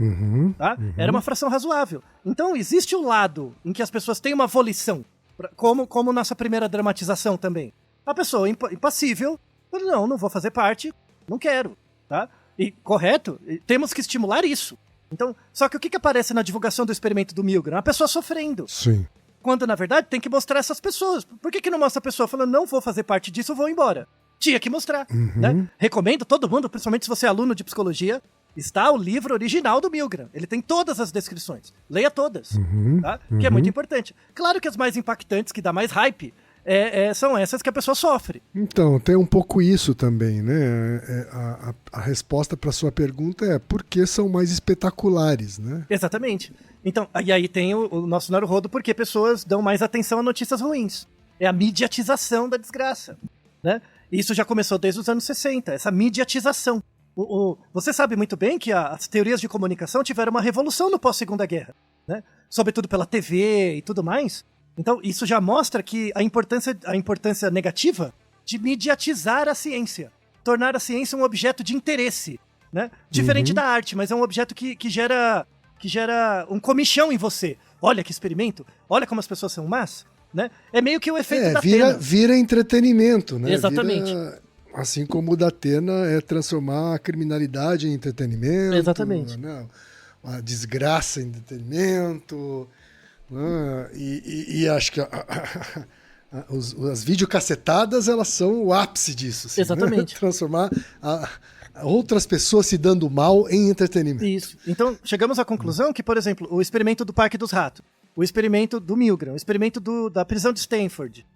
Tá? Era uma fração razoável. Então, existe o lado em que as pessoas têm uma volição, como nossa primeira dramatização também. A pessoa impassível, não vou fazer parte, não quero. Tá? E, correto, temos que estimular isso. Então, só que o que aparece na divulgação do experimento do Milgram? A pessoa sofrendo. Sim. Quando, na verdade, tem que mostrar essas pessoas. Por que não mostra a pessoa falando, não vou fazer parte disso, vou embora? Tinha que mostrar, né? Recomendo todo mundo, principalmente se você é aluno de psicologia, está o livro original do Milgram. Ele tem todas as descrições. Leia todas, tá? Que é muito importante. Claro que as mais impactantes, que dá mais hype, são essas que a pessoa sofre. Então, tem um pouco isso também, né? A resposta para sua pergunta é por que são mais espetaculares, né? Exatamente. Então, e aí tem o nosso Naruhodo, porque pessoas dão mais atenção a notícias ruins. É a mediatização da desgraça, né? Isso já começou desde os anos 60, essa mediatização. Você sabe muito bem que as teorias de comunicação tiveram uma revolução no pós-Segunda Guerra, né? Sobretudo pela TV e tudo mais. Então, isso já mostra que a importância negativa de mediatizar a ciência. Tornar a ciência um objeto de interesse, né? Diferente da arte, mas é um objeto que gera um comichão em você. Olha que experimento, olha como as pessoas são más. Né? É meio que o efeito da Atena. Vira entretenimento, né? Exatamente. Assim como o da Atena é transformar a criminalidade em entretenimento. Exatamente. Né? A desgraça em entretenimento. Né? E acho que as videocassetadas, elas são o ápice disso. Assim, exatamente. Né? Transformar outras pessoas se dando mal em entretenimento. Isso. Então, chegamos à conclusão que, por exemplo, o experimento do Parque dos Ratos, o experimento do Milgram, o experimento da prisão de Stanford,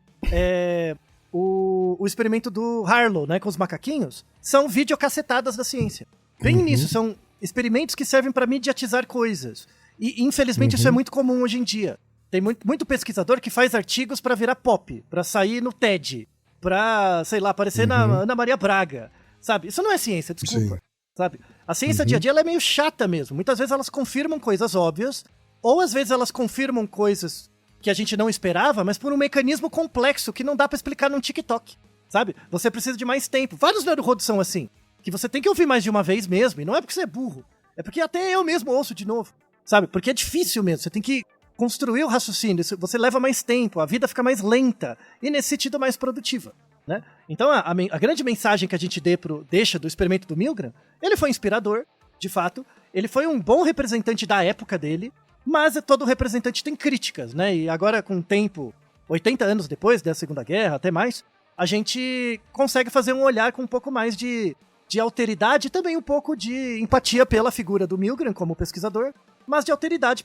o experimento do Harlow, né, com os macaquinhos, são videocassetadas da ciência. Bem nisso, são experimentos que servem para mediatizar coisas. E, infelizmente, isso é muito comum hoje em dia. Tem muito pesquisador que faz artigos para virar pop, para sair no TED, para, sei lá, aparecer na Ana Maria Braga, sabe? Isso não é ciência, desculpa. Sim. Sabe? A ciência dia a dia ela é meio chata mesmo. Muitas vezes elas confirmam coisas óbvias, ou às vezes elas confirmam coisas que a gente não esperava, mas por um mecanismo complexo que não dá pra explicar num TikTok, sabe? Você precisa de mais tempo. Vários Naruhodos são assim, que você tem que ouvir mais de uma vez mesmo, e não é porque você é burro, é porque até eu mesmo ouço de novo, sabe? Porque é difícil mesmo, você tem que construir o raciocínio, você leva mais tempo, a vida fica mais lenta, e nesse sentido mais produtiva, né? Então a grande mensagem que a gente deixa do experimento do Milgram, ele foi inspirador, de fato, ele foi um bom representante da época dele, mas todo representante tem críticas, né? E agora, com o tempo, 80 anos depois da Segunda Guerra, até mais, a gente consegue fazer um olhar com um pouco mais de alteridade e também um pouco de empatia pela figura do Milgram como pesquisador, mas de alteridade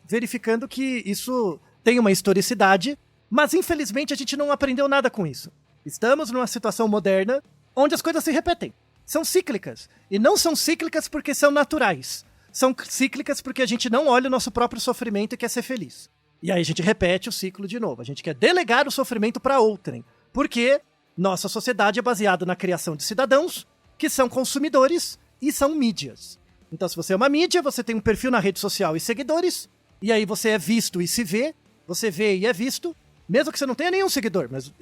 verificando que isso tem uma historicidade, mas infelizmente a gente não aprendeu nada com isso. Estamos numa situação moderna onde as coisas se repetem. São cíclicas. E não são cíclicas porque são naturais. São cíclicas porque a gente não olha o nosso próprio sofrimento e quer ser feliz. E aí a gente repete o ciclo de novo. A gente quer delegar o sofrimento para outrem. Porque nossa sociedade é baseada na criação de cidadãos que são consumidores e são mídias. Então, se você é uma mídia, você tem um perfil na rede social e seguidores, e aí você é visto e se vê, Você vê e é visto, mesmo que você não tenha nenhum seguidor, mas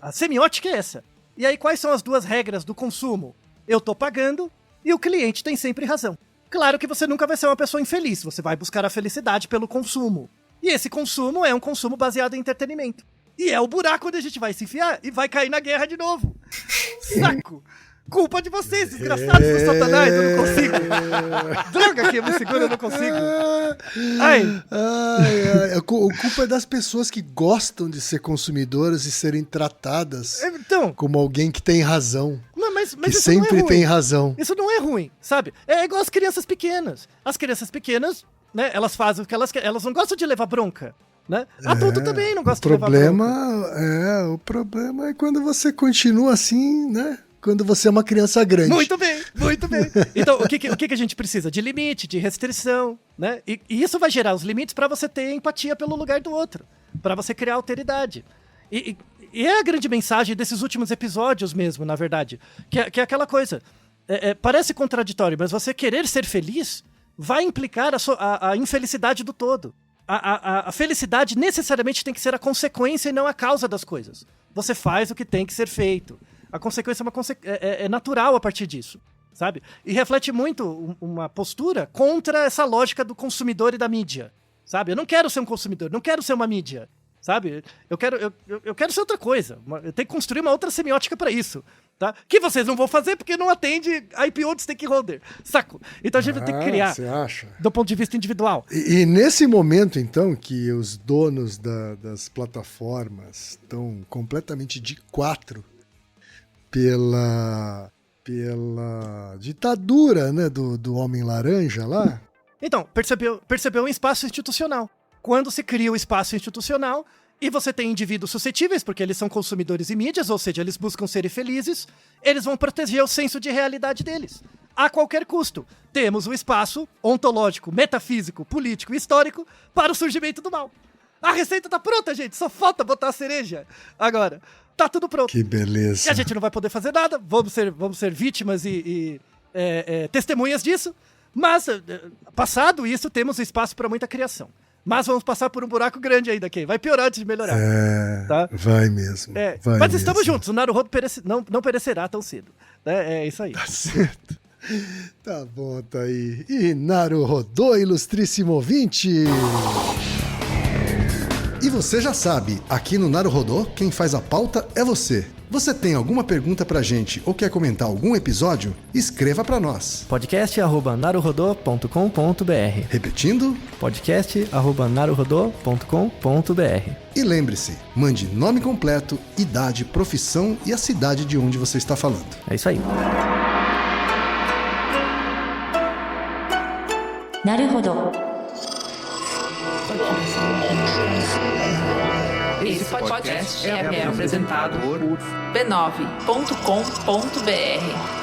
a semiótica é essa. E aí, quais são as duas regras do consumo? Eu tô pagando e o cliente tem sempre razão. Claro que você nunca vai ser uma pessoa infeliz, você vai buscar a felicidade pelo consumo. E esse consumo é um consumo baseado em entretenimento. E é o buraco onde a gente vai se enfiar e vai cair na guerra de novo. Saco! Culpa de vocês, desgraçados do Satanás, eu não consigo. Droga que eu me seguro, eu não consigo. Ai. A culpa é das pessoas que gostam de ser consumidoras e serem tratadas como alguém que tem razão. Mas que isso sempre não é ruim. tem razão. Isso não é ruim, sabe? É igual as crianças pequenas. As crianças pequenas, né, elas fazem o que elas querem. Elas não gostam de levar bronca. Né? Adulto também não gosta de levar bronca. O problema é quando você continua assim, né? Quando você é uma criança grande. Muito bem, muito bem. Então, o que a gente precisa? De limite, de restrição, né? E isso vai gerar os limites para você ter empatia pelo lugar do outro, para você criar alteridade. E é a grande mensagem desses últimos episódios mesmo, na verdade, que é aquela coisa, parece contraditório, mas você querer ser feliz vai implicar a infelicidade do todo. A felicidade necessariamente tem que ser a consequência e não a causa das coisas. Você faz o que tem que ser feito. A consequência é natural a partir disso, sabe? E reflete muito uma postura contra essa lógica do consumidor e da mídia, sabe? Eu não quero ser um consumidor, não quero ser uma mídia, sabe? Eu quero ser outra coisa. Eu tenho que construir uma outra semiótica para isso, tá? Que vocês não vão fazer porque não atende IPO de stakeholder, saco? Então a gente vai ter que criar, você acha? Do ponto de vista individual. E nesse momento, então, que os donos das plataformas estão completamente de quatro pela ditadura, né, do Homem Laranja lá. Então, percebeu um espaço institucional. Quando se cria o espaço institucional e você tem indivíduos suscetíveis, porque eles são consumidores e mídias, ou seja, eles buscam ser felizes, eles vão proteger o senso de realidade deles. A qualquer custo. Temos o espaço ontológico, metafísico, político e histórico para o surgimento do mal. A receita tá pronta, gente. Só falta botar a cereja. Agora, tá tudo pronto. Que beleza. E a gente não vai poder fazer nada. Vamos ser vítimas e testemunhas disso. Mas, passado isso, temos espaço para muita criação. Mas vamos passar por um buraco grande ainda, Kay. Vai piorar antes de melhorar. Tá? Vai mesmo. Mas estamos juntos. O Naruhodo não perecerá tão cedo. É isso aí. Tá certo. Tá bom, tá aí. E Naruhodo, ilustríssimo ouvinte. E você já sabe, aqui no Naruhodo, quem faz a pauta é você. Você tem alguma pergunta pra gente ou quer comentar algum episódio? Escreva pra nós. podcast@naruhodo.com.br. Repetindo? podcast@naruhodo.com.br. E lembre-se, mande nome completo, idade, profissão e a cidade de onde você está falando. É isso aí. Naruhodo. Esse podcast é apresentado por b9.com.br.